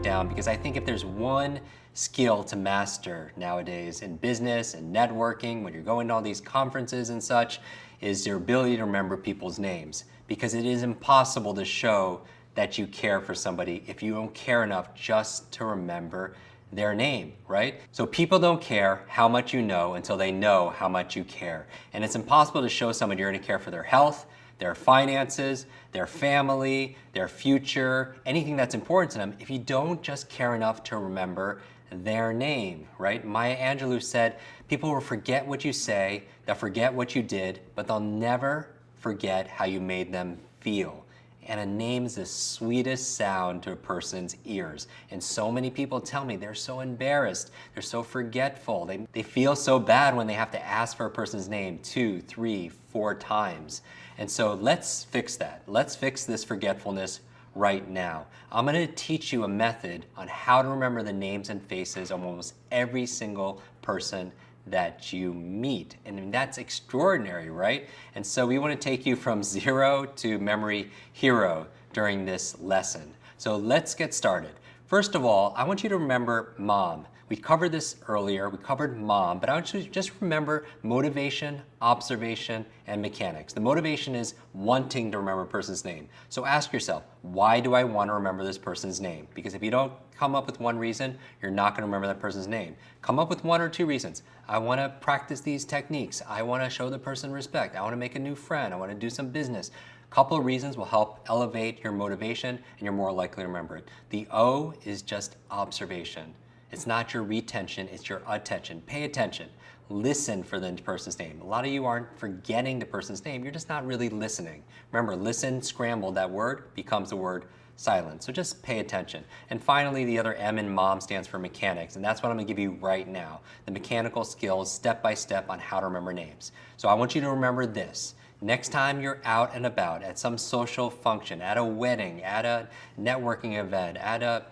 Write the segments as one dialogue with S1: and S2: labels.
S1: down because I think if there's one skill to master nowadays in business and networking, when you're going to all these conferences and such, is your ability to remember people's names. Because it is impossible to show that you care for somebody if you don't care enough just to remember their name, right? So people don't care how much you know until they know how much you care. And it's impossible to show someone you're going to care for their health, their finances, their family, their future, anything that's important to them if you don't just care enough to remember their name, right? Maya Angelou said, people will forget what you say, they'll forget what you did, but they'll never forget how you made them feel. And a name's the sweetest sound to a person's ears. And so many people tell me they're so embarrassed, they're so forgetful, they feel so bad when they have to ask for a person's name 2, 3, 4 times. And so let's fix that. Let's fix this forgetfulness right now. I'm going to teach you a method on how to remember the names and faces of almost every single person that you meet. And that's extraordinary, right? And so we want to take you from zero to memory hero during this lesson. So let's get started. First of all, I want you to remember mom. We covered this earlier, we covered mom, but I want you to just remember motivation, observation, and mechanics. The motivation is wanting to remember a person's name. So ask yourself, why do I want to remember this person's name? Because if you don't come up with one reason, you're not going to remember that person's name. Come up with 1 or 2 reasons. I want to practice these techniques. I want to show the person respect. I want to make a new friend. I want to do some business. A couple of reasons will help elevate your motivation and you're more likely to remember it. The O is just observation. It's not your retention, it's your attention. Pay attention. Listen for the person's name. A lot of you aren't forgetting the person's name, you're just not really listening. Remember, listen, scramble, that word becomes the word silent. So just pay attention. And finally, the other M in mom stands for mechanics, and that's what I'm gonna give you right now. The mechanical skills, step by step on how to remember names. So I want you to remember this. Next time you're out and about at some social function, at a wedding, at a networking event, at a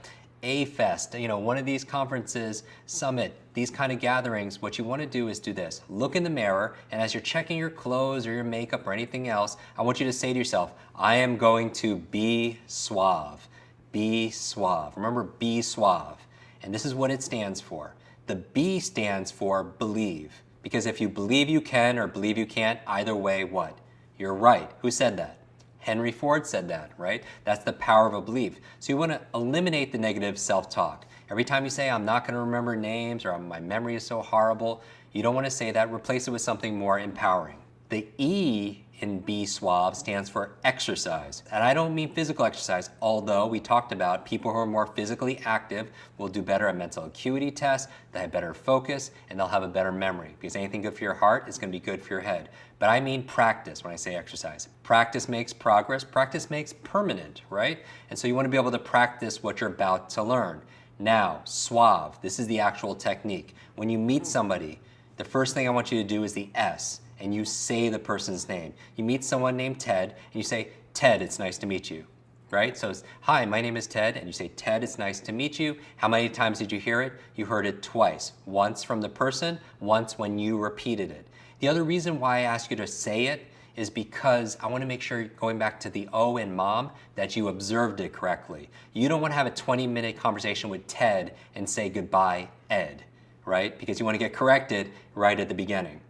S1: fest, one of these conferences, summit, these kind of gatherings, what you want to do is do this. Look in the mirror, and as you're checking your clothes or your makeup or anything else, I want you to say to yourself, I am going to be suave. Be suave. Remember, be suave. And this is what it stands for. The B stands for believe. Because if you believe you can or believe you can't, either way, what? You're right. Who said that? Henry Ford said that, right? That's the power of a belief. So you want to eliminate the negative self-talk. Every time you say, I'm not going to remember names or my memory is so horrible, you don't want to say that. Replace it with something more empowering. The E in Be Suave stands for exercise. And I don't mean physical exercise, although we talked about people who are more physically active will do better at mental acuity tests, they have better focus, and they'll have a better memory. Because anything good for your heart is going to be good for your head. But I mean practice when I say exercise. Practice makes progress, practice makes permanent, right? And so you want to be able to practice what you're about to learn. Now, suave, this is the actual technique. When you meet somebody, the first thing I want you to do is the S, and you say the person's name. You meet someone named Ted, and you say, Ted, it's nice to meet you, right? So it's, hi, my name is Ted, and you say, Ted, it's nice to meet you. How many times did you hear it? You heard it twice. Once from the person, once when you repeated it. The other reason why I ask you to say it is because I want to make sure, going back to the O in mom, that you observed it correctly. You don't want to have a 20-minute conversation with Ted and say goodbye, Ed, right? Because you want to get corrected right at the beginning.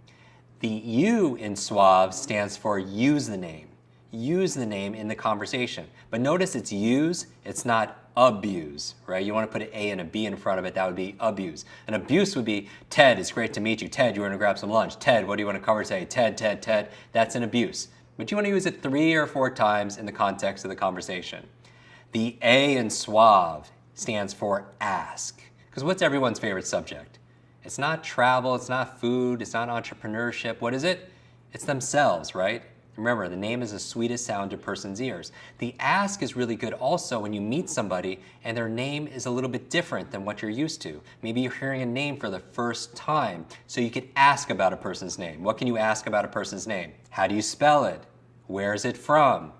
S1: The U in suave stands for use the name. Use the name in the conversation. But notice it's use, it's not abuse, right? You want to put an A and a B in front of it, that would be abuse. An abuse would be, Ted, it's great to meet you. Ted, you want to grab some lunch. Ted, what do you want to cover today? Ted, Ted, Ted. That's an abuse. But you want to use it 3 or 4 times in the context of the conversation. The A in suave stands for ask. Because what's everyone's favorite subject? It's not travel, it's not food, it's not entrepreneurship. What is it? It's themselves, right? Remember, the name is the sweetest sound to a person's ears. The ask is really good also when you meet somebody and their name is a little bit different than what you're used to. Maybe you're hearing a name for the first time, so you could ask about a person's name. What can you ask about a person's name? How do you spell it? Where is it from?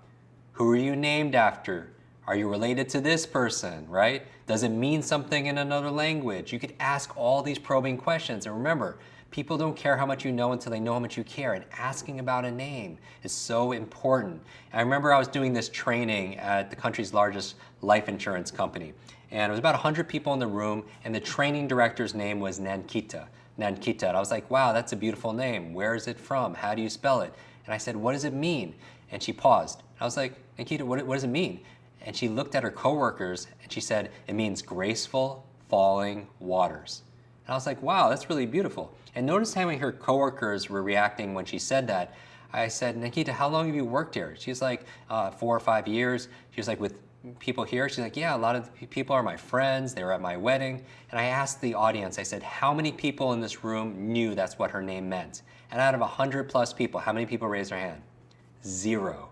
S1: Who are you named after? Are you related to this person, right? Does it mean something in another language? You could ask all these probing questions. And remember, people don't care how much you know until they know how much you care. And asking about a name is so important. And I remember I was doing this training at the country's largest life insurance company. And it was about 100 people in the room, and the training director's name was Nankita. Nankita. And I was like, wow, that's a beautiful name. Where is it from? How do you spell it? And I said, what does it mean? And she paused. I was like, Nankita, what does it mean? And she looked at her coworkers and she said, it means graceful falling waters. And I was like, wow, that's really beautiful. And notice how her coworkers were reacting when she said that. I said, Nankita, how long have you worked here? She's like, 4 or 5 years. She was like, with people here? She's like, yeah, a lot of the people are my friends. They were at my wedding. And I asked the audience, I said, how many people in this room knew that's what her name meant? And out of 100 plus people, how many people raised their hand? Zero.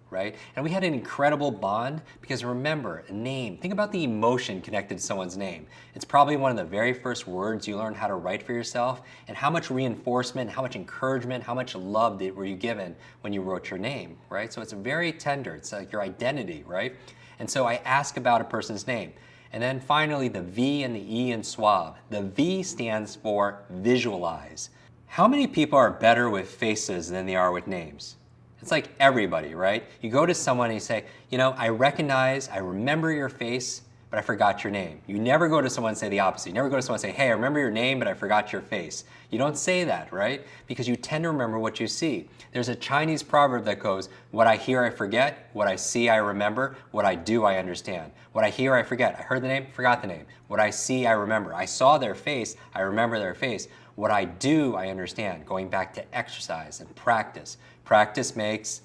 S1: Right? And we had an incredible bond because remember, a name, think about the emotion connected to someone's name. It's probably one of the very first words you learn how to write for yourself, and how much reinforcement, how much encouragement, how much love were you given when you wrote your name, right? So it's very tender, it's like your identity, right? And so I ask about a person's name. And then finally, the V and the E in SWAB. The V stands for visualize. How many people are better with faces than they are with names? It's like everybody, right? You go to someone and you say, you know, I remember your face, but I forgot your name. You never go to someone and say the opposite. You never go to someone and say, hey, I remember your name, but I forgot your face. You don't say that, right? Because you tend to remember what you see. There's a Chinese proverb that goes, what I hear, I forget. What I see, I remember. What I do, I understand. What I hear, I forget. I heard the name, forgot the name. What I see, I remember. I saw their face, I remember their face. What I do, I understand. Going back to exercise and practice. Practice makes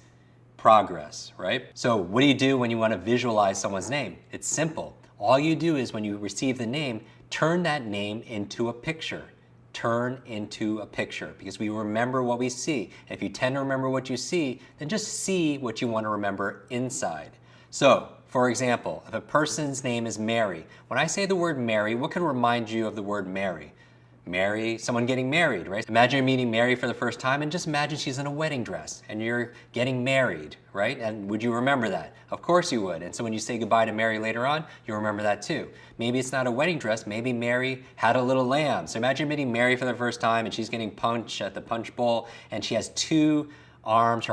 S1: progress, right? So what do you do when you want to visualize someone's name? It's simple. All you do is when you receive the name, turn that name into a picture. Turn into a picture, because we remember what we see. And if you tend to remember what you see, then just see what you want to remember inside. So, for example, if a person's name is Mary, when I say the word Mary, what can remind you of the word Mary? Mary, someone getting married, right? Imagine you're meeting Mary for the first time, and just imagine she's in a wedding dress and you're getting married, right? And would you remember that? Of course you would. And so when you say goodbye to Mary later on, you'll remember that too. Maybe it's not a wedding dress, maybe Mary had a little lamb. So imagine meeting Mary for the first time and she's getting punch at the punch bowl and she has 2 arms,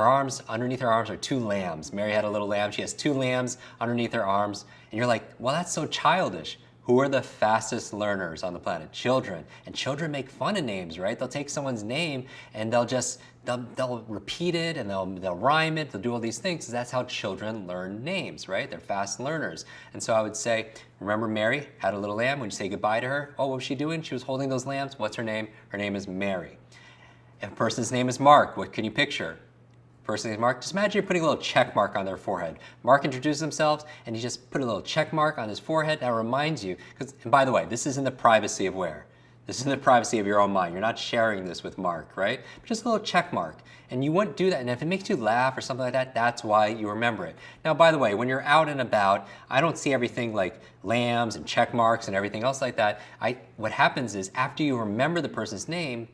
S1: underneath her arms are 2 lambs. Mary had a little lamb, she has 2 lambs underneath her arms, and you're like, well, that's so childish. Who are the fastest learners on the planet? Children. And children make fun of names, right? They'll take someone's name and they'll repeat it and they'll rhyme it, they'll do all these things. That's how children learn names, right? They're fast learners. And so I would say, remember Mary had a little lamb. When you say goodbye to her, oh, what was she doing? She was holding those lambs. What's her name? Her name is Mary. If a person's name is Mark, what can you picture? Person is Mark. Just imagine you're putting a little check mark on their forehead. Mark introduces themselves and you just put a little check mark on his forehead. That reminds you, and by the way, this is in the privacy of where? This is in the privacy of your own mind. You're not sharing this with Mark, right? Just a little check mark. And you wouldn't do that. And if it makes you laugh or something like that, that's why you remember it. Now, by the way, when you're out and about, I don't see everything like lambs and check marks and everything else like that. What happens is after you remember the person's name,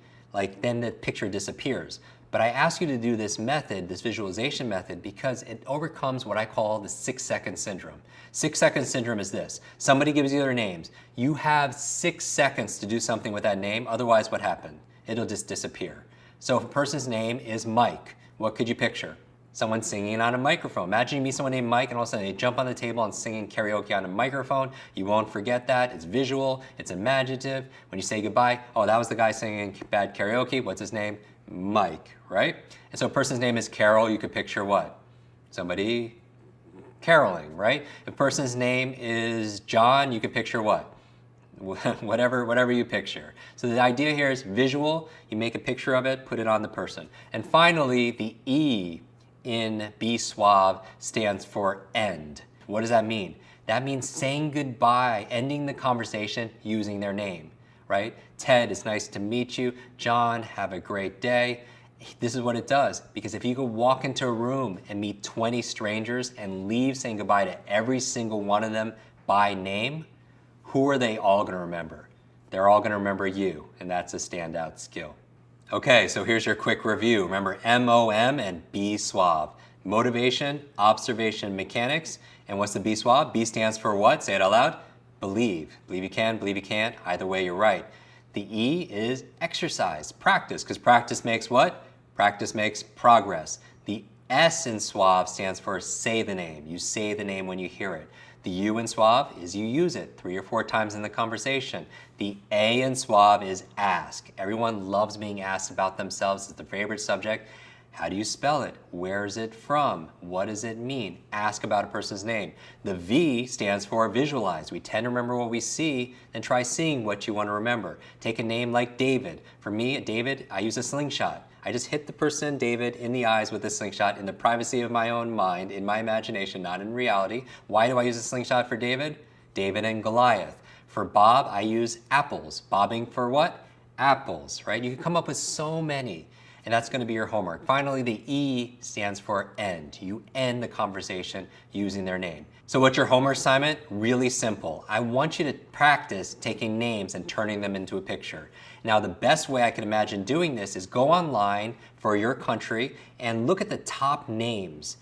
S1: then the picture disappears. But I ask you to do this method, this visualization method, because it overcomes what I call the 6-second syndrome. 6-second syndrome is this. Somebody gives you their names. You have 6 seconds to do something with that name, otherwise what happened? It'll just disappear. So if a person's name is Mike, what could you picture? Someone singing on a microphone. Imagine you meet someone named Mike and all of a sudden they jump on the table and singing karaoke on a microphone. You won't forget that. It's visual, it's imaginative. When you say goodbye, oh, that was the guy singing bad karaoke. What's his name? Mike, right? And so a person's name is Carol, you could picture what? Somebody caroling, right? If a person's name is John, you could picture what? whatever you picture. So the idea here is visual, you make a picture of it, put it on the person. And finally, the E in BSWAB stands for end. What does that mean? That means saying goodbye, ending the conversation using their name. Right? Ted, it's nice to meet you. John, have a great day. This is what it does, because if you could walk into a room and meet 20 strangers and leave saying goodbye to every single one of them by name, who are they all going to remember? They're all going to remember you, and that's a standout skill. Okay, so here's your quick review. Remember MOM and BSWAB. Motivation, observation, mechanics. And what's the BSWAB? B stands for what? Say it out loud. Believe. Believe you can, believe you can't. Either way, you're right. The E is exercise, practice, because practice makes what? Practice makes progress. The S in SWAB stands for say the name. You say the name when you hear it. The U in suave is you use it 3 or 4 times in the conversation. The A in suave is ask. Everyone loves being asked about themselves. It's their favorite subject. How do you spell it? Where is it from? What does it mean? Ask about a person's name. The V stands for visualize. We tend to remember what we see, then try seeing what you want to remember. Take a name like David. For me, David, I use a slingshot. I just hit the person, David, in the eyes with a slingshot in the privacy of my own mind, in my imagination, not in reality. Why do I use a slingshot for David? David and Goliath. For Bob, I use apples. Bobbing for what? Apples, right? You can come up with so many. And that's going to be your homework. Finally, the E stands for end. You end the conversation using their name. So what's your homework assignment? Really simple. I want you to practice taking names and turning them into a picture. Now, the best way I can imagine doing this is go online for your country and look at the top names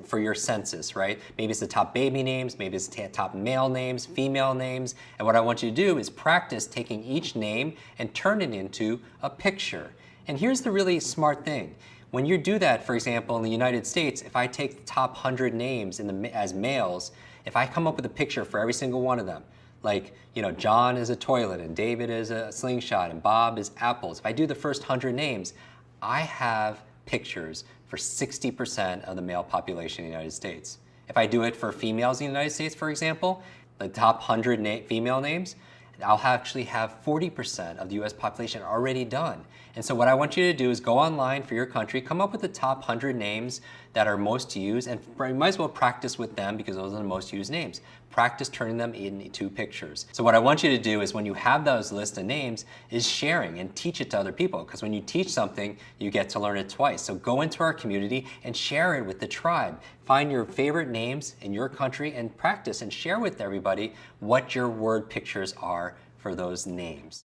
S1: for your census, right? Maybe it's the top baby names, maybe it's the top male names, female names. And what I want you to do is practice taking each name and turn it into a picture. And here's the really smart thing. When you do that, for example, in the United States, if I take the top 100 names as males, if I come up with a picture for every single one of them, like, John is a toilet, and David is a slingshot, and Bob is apples. If I do the first 100 names, I have pictures for 60% of the male population in the United States. If I do it for females in the United States, for example, the top 100 female names, I'll actually have 40% of the US population already done. And so what I want you to do is go online for your country, come up with the top 100 names that are most used, and you might as well practice with them because those are the most used names. Practice turning them into pictures. So what I want you to do is when you have those list of names is sharing and teach it to other people, because when you teach something, you get to learn it twice. So go into our community and share it with the tribe. Find your favorite names in your country and practice and share with everybody what your word pictures are for those names.